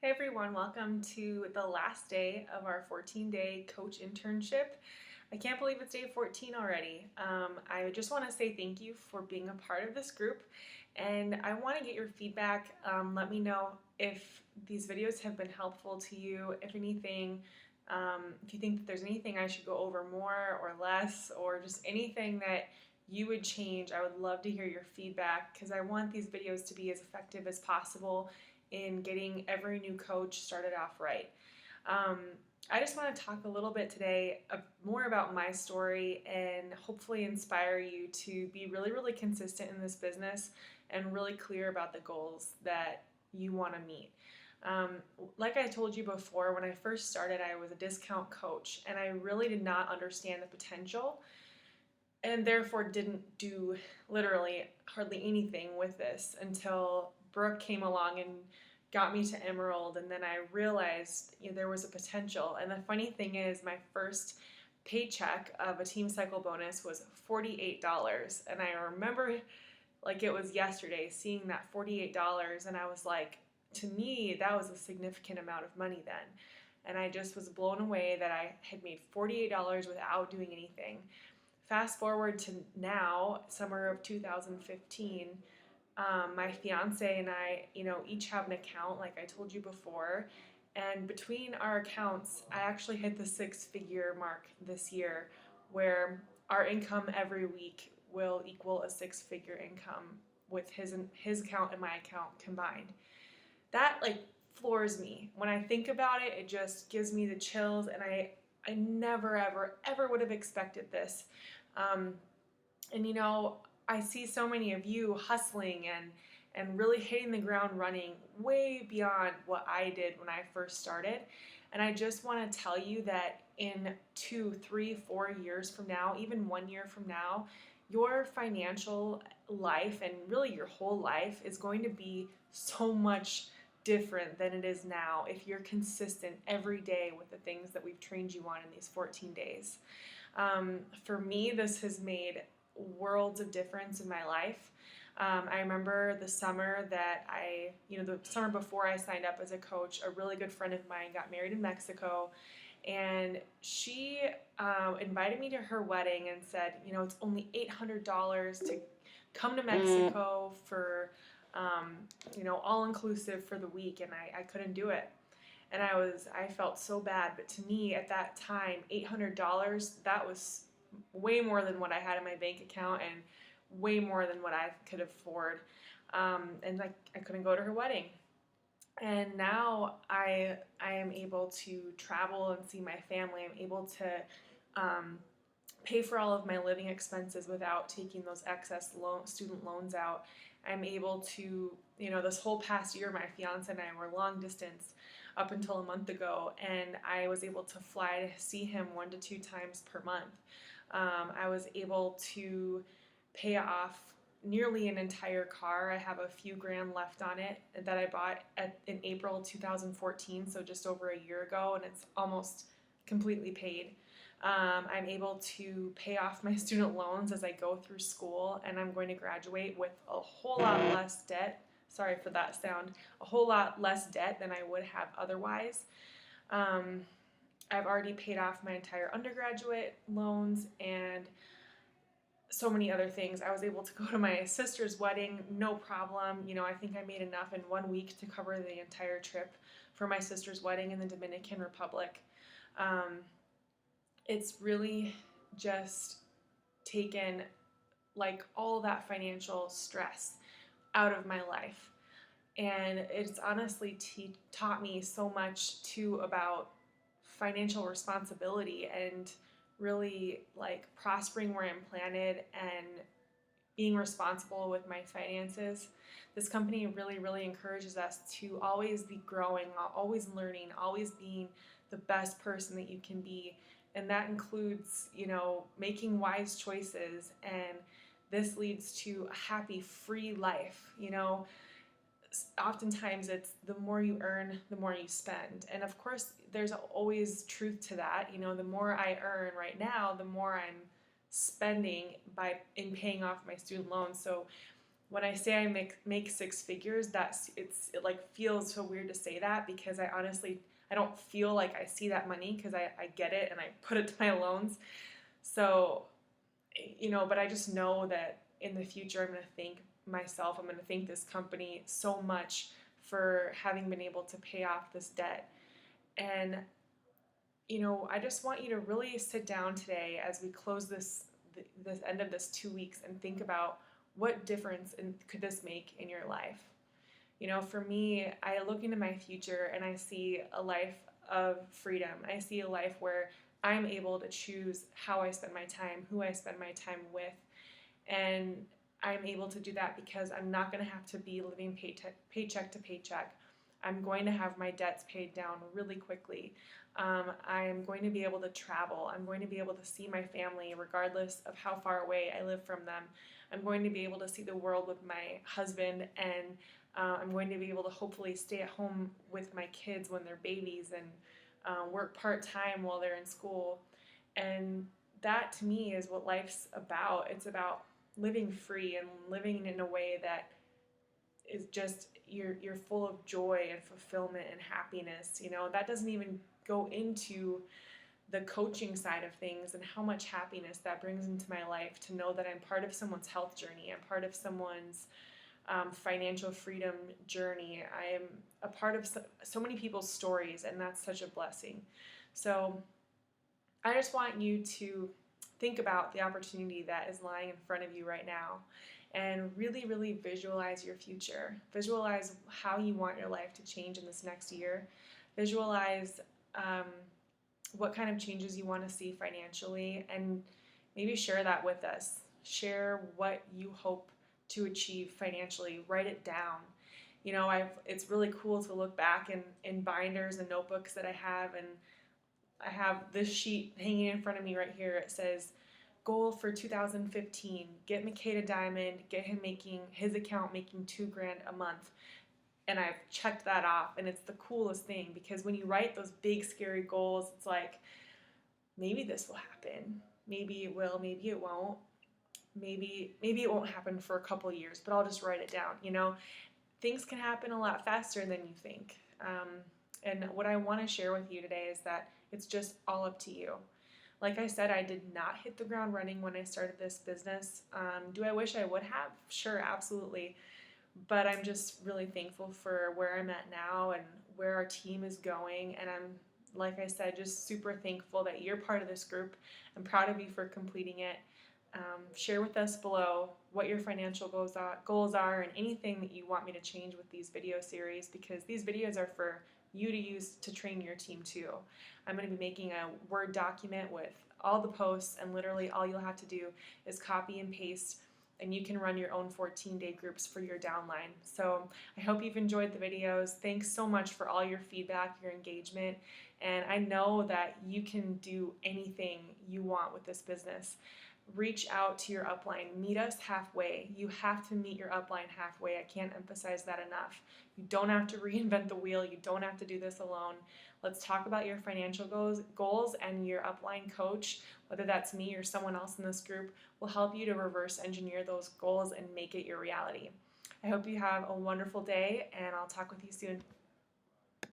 Hey everyone, welcome to the last day of our 14-day coach internship. I can't believe it's day 14 already. I just want to say thank you for being a part of this group, and I want to get your feedback. Let me know if these videos have been helpful to you, if anything, if you think that there's anything I should go over more or less, or just anything that you would change. I would love to hear your feedback because I want these videos to be as effective as possible in getting every new coach started off right. Um, I just want to talk a little bit today more about my story and hopefully inspire you to be really, really consistent in this business and really clear about the goals that you want to meet. Um, like I told you before, when I first started, I was a discount coach and I really did not understand the potential and therefore didn't do literally hardly anything with this until Brooke came along and got me to Emerald, and then I realized there was a potential. And the funny thing is, my first paycheck of a team cycle bonus was $48, and I remember like it was yesterday seeing that $48, and I was like, to me that was a significant amount of money then. And I just was blown away that I had made $48 without doing anything. Fast forward to now, summer of 2015, my fiance and I, each have an account, like I told you before. And between our accounts, I actually hit the six-figure mark this year, where our income every week will equal a six-figure income with his account and my account combined. That like floors me. When I think about it, it just gives me the chills, and I never ever would have expected this. Um, and I see so many of you hustling and really hitting the ground running way beyond what I did when I first started. And I just want to tell you that in 2, 3, 4 years from now, even 1 year from now, your financial life and really your whole life is going to be so much different than it is now if you're consistent every day with the things that we've trained you on in these 14 days. For me, this has made worlds of difference in my life. I remember the summer the summer before I signed up as a coach, a really good friend of mine got married in Mexico, and she invited me to her wedding and said, it's only $800 to come to Mexico for, all inclusive for the week, and I couldn't do it. And I felt so bad, but to me at that time, $800, that was way more than what I had in my bank account and way more than what I could afford. And I couldn't go to her wedding. And now I am able to travel and see my family. I'm able to pay for all of my living expenses without taking those excess student loans out. I'm able to, this whole past year, my fiance and I were long distance up until a month ago, and I was able to fly to see him 1 to 2 times per month. I was able to pay off nearly an entire car. I have a few grand left on it that I bought in April 2014, so just over a year ago, and it's almost completely paid. I'm able to pay off my student loans as I go through school, and I'm going to graduate with a whole lot less debt. Sorry for that sound. A whole lot less debt than I would have otherwise. Um, I've already paid off my entire undergraduate loans and so many other things. I was able to go to my sister's wedding, no problem. I think I made enough in 1 week to cover the entire trip for my sister's wedding in the Dominican Republic. It's really just taken like all that financial stress out of my life. And it's honestly taught me so much too about financial responsibility and really like prospering where I'm planted and being responsible with my finances. This company really, really encourages us to always be growing, always learning, always being the best person that you can be. And that includes, making wise choices. And this leads to a happy, free life. Oftentimes it's the more you earn, the more you spend. And of course, there's always truth to that. The more I earn right now, the more I'm spending in paying off my student loans. So when I say I make six figures, it like feels so weird to say that, because I honestly, I don't feel like I see that money, because I get it and I put it to my loans. So, but I just know that in the future, I'm going to thank myself, I'm going to thank this company so much for having been able to pay off this debt. And, I just want you to really sit down today as we close this end of this 2 weeks and think about what difference could this make in your life. For me, I look into my future and I see a life of freedom. I see a life where I'm able to choose how I spend my time, who I spend my time with, and I'm able to do that because I'm not going to have to be living paycheck to paycheck. I'm going to have my debts paid down really quickly. I'm going to be able to travel. I'm going to be able to see my family regardless of how far away I live from them. I'm going to be able to see the world with my husband, and I'm going to be able to hopefully stay at home with my kids when they're babies, and work part-time while they're in school. And that to me is what life's about. It's about living free and living in a way that is just you're full of joy and fulfillment and happiness. That doesn't even go into the coaching side of things and how much happiness that brings into my life to know that I'm part of someone's health journey. I'm part of someone's financial freedom journey. I am a part of so many people's stories, and that's such a blessing. So I just want you to think about the opportunity that is lying in front of you right now, and really, really visualize your future. Visualize how you want your life to change in this next year. Visualize what kind of changes you want to see financially, and maybe share that with us. Share what you hope to achieve financially. Write it down. It's really cool to look back in binders and notebooks that I have, and I have this sheet hanging in front of me right here. It says, goal for 2015, get McKay to Diamond, get him making his account making $2,000 a month. And I've checked that off, and it's the coolest thing, because when you write those big scary goals, it's like, maybe this will happen, maybe it will, maybe it won't, maybe it won't happen for a couple years, but I'll just write it down. Things can happen a lot faster than you think. And what I want to share with you today is that it's just all up to you. Like I said, I did not hit the ground running when I started this business. Do I wish I would have? Sure, absolutely. But I'm just really thankful for where I'm at now and where our team is going. And I'm, like I said, just super thankful that you're part of this group. I'm proud of you for completing it. Share with us below what your financial goals are, and anything that you want me to change with these video series, because these videos are for you to use to train your team too. I'm going to be making a Word document with all the posts, and literally all you'll have to do is copy and paste, and you can run your own 14-day groups for your downline. So I hope you've enjoyed the videos. Thanks so much for all your feedback, your engagement, and I know that you can do anything you want with this business. Reach out to your upline. Meet us halfway. You have to meet your upline halfway. I can't emphasize that enough. You don't have to reinvent the wheel. You don't have to do this alone. Let's talk about your financial goals, and your upline coach, whether that's me or someone else in this group, will help you to reverse engineer those goals and make it your reality. I hope you have a wonderful day, and I'll talk with you soon.